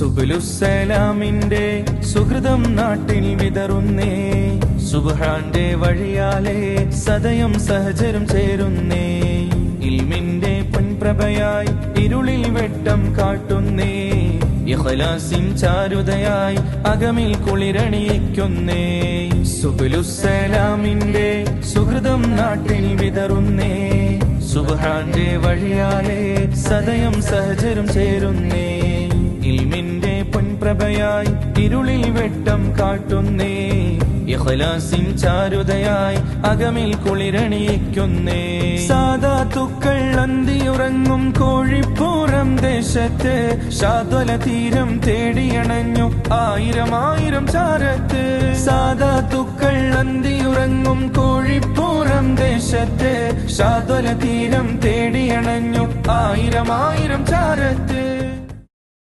സുബുലുസ്സലാമിന്റെ സുഹൃതം നാട്ടിൽ വിതറുന്നേ, സുബ്ഹാന്റെ വഴിയാലെ സദയം സഹചരം ചേരുന്നേ. ഇൽമിന്റെ പൊൻപ്രഭയായി ഇരുളിൽ വെട്ടം കാട്ടുന്നേ, ഇഖ്ലാസിൻ ചാരുതയായി അകമിൽ കുളിരണിയിക്കുന്നേ. സുബുലുസ്സലാമിന്റെ സുഹൃതം നാട്ടിൽ വിതറുന്നേ, സുബ്ഹാന്റെ വഴിയാലെ സദയം സഹചരം ചേരുന്നേ. ഇൽമിന്റെ പൊൻപ്രഭയായി ഇരുളിൽ വെട്ടം കാട്ടുന്നേ, ഇഖ്ലാസിൻ ചാരുതയായി അകമിൽ കുളിരണിയിക്കുന്നേ. സാദാത്തുക്കൾ അന്തിയുറങ്ങും കോഴിപ്പൂരം ദേശത്ത്, ശാദ്വല തീരം തേടിയണഞ്ഞു ആയിരം ചാരത്ത്. സാദാത്തുക്കൾ അന്തിയുറങ്ങും കോഴിപ്പൂരം ദേശത്ത്, ശാദ്വല തീരം തേടിയണഞ്ഞു ആയിരം ചാരത്ത്.